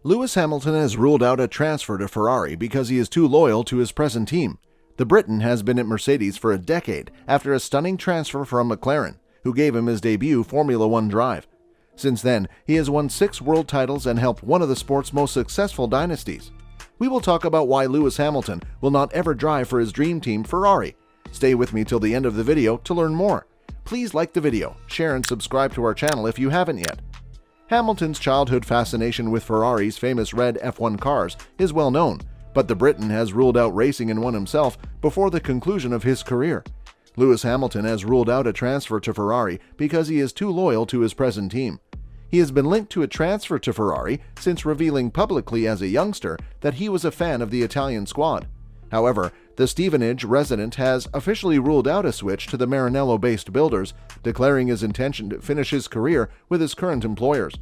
Lewis Hamilton has ruled out a transfer to Ferrari because he is too loyal to his present team. The Briton has been at Mercedes for a decade after a stunning transfer from McLaren, who gave him his debut Formula One drive. Since then, he has won 6 world titles and helped one of the sport's most successful dynasties. We will talk about why Lewis Hamilton will not ever drive for his dream team Ferrari. Stay with me till the end of the video to learn more. Please like the video, share and subscribe to our channel if you haven't yet. Hamilton's childhood fascination with Ferrari's famous red F1 cars is well known, but the Briton has ruled out racing in one himself before the conclusion of his career. Lewis Hamilton has ruled out a transfer to Ferrari because he is too loyal to his present team. He has been linked to a transfer to Ferrari since revealing publicly as a youngster that he was a fan of the Italian squad. However, the Stevenage resident has officially ruled out a switch to the Maranello-based builders, declaring his intention to finish his career with his current employers.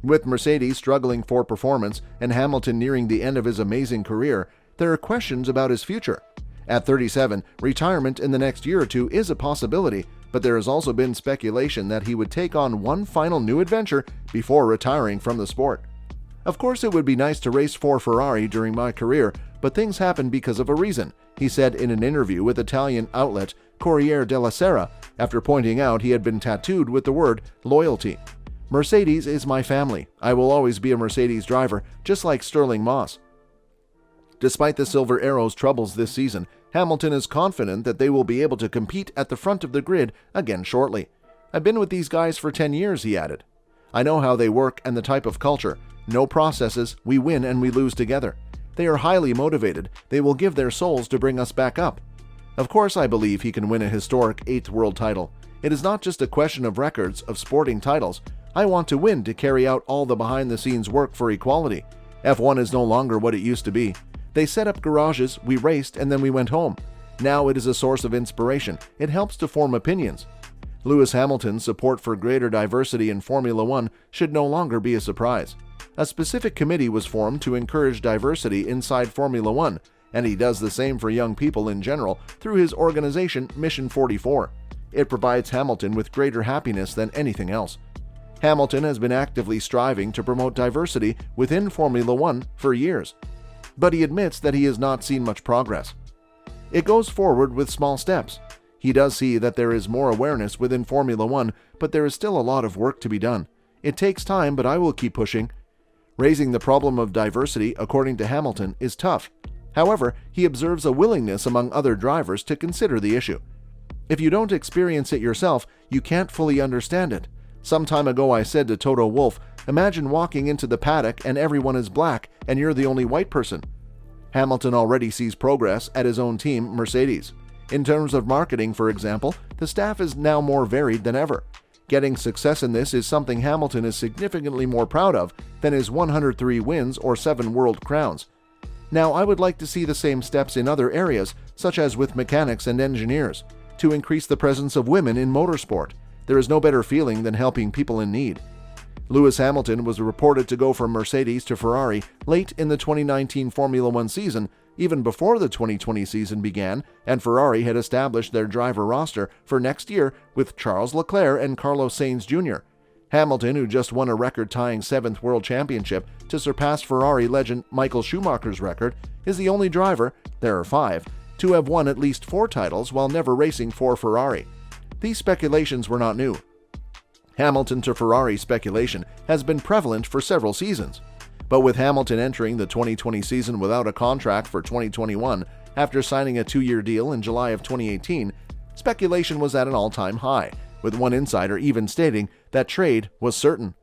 With Mercedes struggling for performance and Hamilton nearing the end of his amazing career, there are questions about his future. At 37, retirement in the next year or two is a possibility, but there has also been speculation that he would take on one final new adventure before retiring from the sport. Of course, it would be nice to race for Ferrari during my career, but things happen because of a reason, he said in an interview with Italian outlet Corriere della Sera after pointing out he had been tattooed with the word loyalty. Mercedes is my family. I will always be a Mercedes driver, just like Sterling Moss. Despite the Silver Arrow's troubles this season, Hamilton is confident that they will be able to compete at the front of the grid again shortly. I've been with these guys for 10 years, he added. I know how they work and the type of culture. No processes, we win and we lose together. They are highly motivated. They will give their souls to bring us back up. Of course, I believe he can win a historic 8th world title. It is not just a question of records of sporting titles. I want to win to carry out all the behind-the-scenes work for equality. F1 is no longer what it used to be. They set up garages, we raced, and then we went home. Now it is a source of inspiration. It helps to form opinions. Lewis Hamilton's support for greater diversity in Formula One should no longer be a surprise. A specific committee was formed to encourage diversity inside Formula One, and he does the same for young people in general through his organization Mission 44. It provides Hamilton with greater happiness than anything else. Hamilton has been actively striving to promote diversity within Formula One for years, but he admits that he has not seen much progress. It goes forward with small steps. He does see that there is more awareness within Formula One, but there is still a lot of work to be done. It takes time, but I will keep pushing. Raising the problem of diversity, according to Hamilton, is tough. However, he observes a willingness among other drivers to consider the issue. If you don't experience it yourself, you can't fully understand it. Some time ago I said to Toto Wolff, imagine walking into the paddock and everyone is black and you're the only white person. Hamilton already sees progress at his own team, Mercedes. In terms of marketing, for example, the staff is now more varied than ever. Getting success in this is something Hamilton is significantly more proud of than his 103 wins or 7 world crowns. Now, I would like to see the same steps in other areas, such as with mechanics and engineers, to increase the presence of women in motorsport. There is no better feeling than helping people in need. Lewis Hamilton was reported to go from Mercedes to Ferrari late in the 2019 Formula One season, even before the 2020 season began, and Ferrari had established their driver roster for next year with Charles Leclerc and Carlos Sainz Jr. Hamilton, who just won a record-tying 7th World Championship to surpass Ferrari legend Michael Schumacher's record, is the only driver, there are 5, to have won at least 4 titles while never racing for Ferrari. These speculations were not new. Hamilton to Ferrari speculation has been prevalent for several seasons. But with Hamilton entering the 2020 season without a contract for 2021 after signing a 2-year deal in July of 2018, speculation was at an all-time high, with one insider even stating that trade was certain.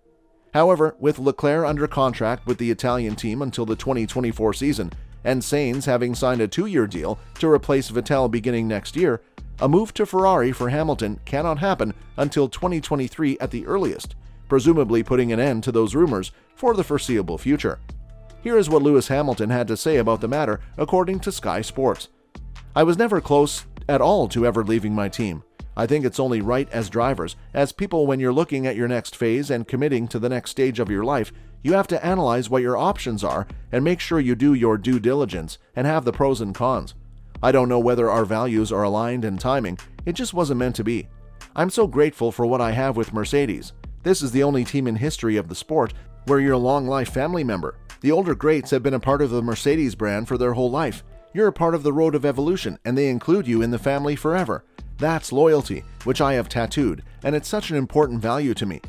However, with Leclerc under contract with the Italian team until the 2024 season, and Sainz having signed a 2-year deal to replace Vettel beginning next year, a move to Ferrari for Hamilton cannot happen until 2023 at the earliest, presumably putting an end to those rumors for the foreseeable future. Here is what Lewis Hamilton had to say about the matter, according to Sky Sports. I was never close at all to ever leaving my team. I think it's only right as drivers, as people, when you're looking at your next phase and committing to the next stage of your life, you have to analyze what your options are and make sure you do your due diligence and have the pros and cons. I don't know whether our values are aligned in timing, it just wasn't meant to be. I'm so grateful for what I have with Mercedes. This is the only team in history of the sport where you're a long-life family member. The older greats have been a part of the Mercedes brand for their whole life. You're a part of the road of evolution, and they include you in the family forever. That's loyalty, which I have tattooed, and it's such an important value to me.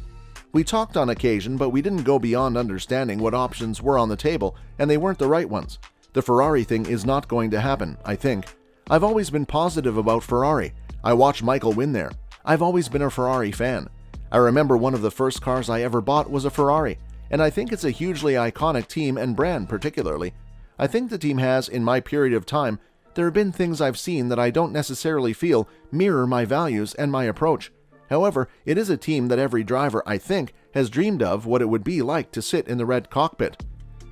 We talked on occasion, but we didn't go beyond understanding what options were on the table, and they weren't the right ones. The Ferrari thing is not going to happen, I think. I've always been positive about Ferrari. I watched Michael win there. I've always been a Ferrari fan. I remember one of the first cars I ever bought was a Ferrari, and I think it's a hugely iconic team and brand particularly. I think the team has, in my period of time, there have been things I've seen that I don't necessarily feel mirror my values and my approach. However, it is a team that every driver, I think, has dreamed of what it would be like to sit in the red cockpit.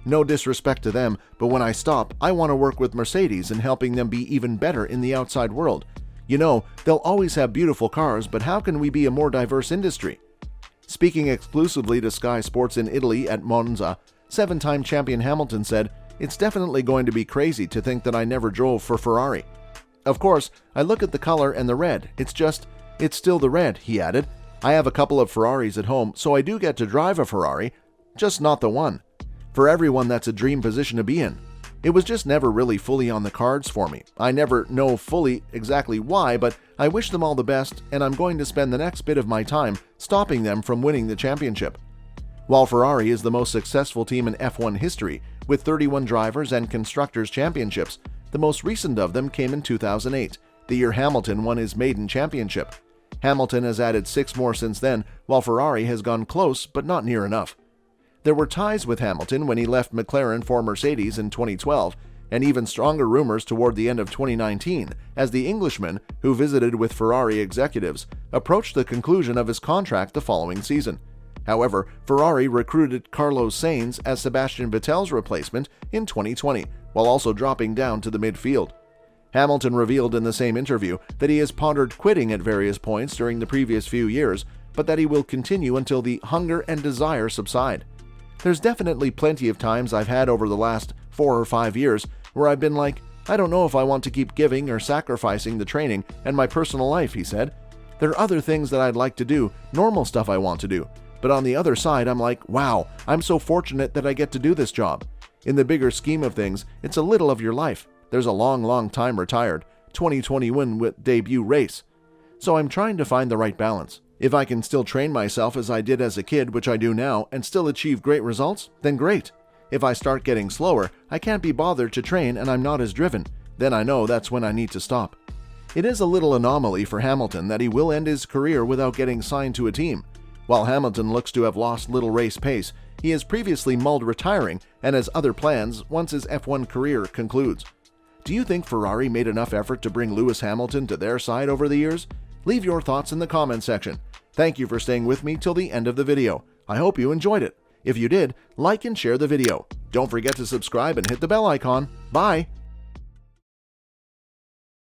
No disrespect to them, but when I stop, I want to work with Mercedes in helping them be even better in the outside world. You know, they'll always have beautiful cars, but how can we be a more diverse industry? Speaking exclusively to Sky Sports in Italy at Monza, 7-time champion Hamilton said, "It's definitely going to be crazy to think that I never drove for Ferrari. Of course, I look at the color and the red. It's still the red," he added. "I have a couple of Ferraris at home, so I do get to drive a Ferrari, just not the one. For everyone, that's a dream position to be in. It was just never really fully on the cards for me. I never know fully exactly why, but I wish them all the best, and I'm going to spend the next bit of my time stopping them from winning the championship." While Ferrari is the most successful team in F1 history, with 31 drivers and constructors championships, the most recent of them came in 2008, the year Hamilton won his maiden championship. Hamilton has added 6 more since then, while Ferrari has gone close but not near enough. There were ties with Hamilton when he left McLaren for Mercedes in 2012, and even stronger rumors toward the end of 2019 as the Englishman, who visited with Ferrari executives, approached the conclusion of his contract the following season. However, Ferrari recruited Carlos Sainz as Sebastian Vettel's replacement in 2020, while also dropping down to the midfield. Hamilton revealed in the same interview that he has pondered quitting at various points during the previous few years, but that he will continue until the hunger and desire subside. "There's definitely plenty of times I've had over the last 4 or 5 years where I've been like, I don't know if I want to keep giving or sacrificing the training and my personal life," he said. "There are other things that I'd like to do, normal stuff I want to do. But on the other side, I'm like, wow, I'm so fortunate that I get to do this job. In the bigger scheme of things, it's a little of your life. There's a long time retired, 2021 with debut race. So I'm trying to find the right balance. If I can still train myself as I did as a kid, which I do now, and still achieve great results, then great. If I start getting slower, I can't be bothered to train and I'm not as driven, then I know that's when I need to stop." It is a little anomaly for Hamilton that he will end his career without getting signed to a team. While Hamilton looks to have lost little race pace, he has previously mulled retiring and has other plans once his F1 career concludes. Do you think Ferrari made enough effort to bring Lewis Hamilton to their side over the years? Leave your thoughts in the comment section. Thank you for staying with me till the end of the video. I hope you enjoyed it. If you did, like and share the video. Don't forget to subscribe and hit the bell icon. Bye!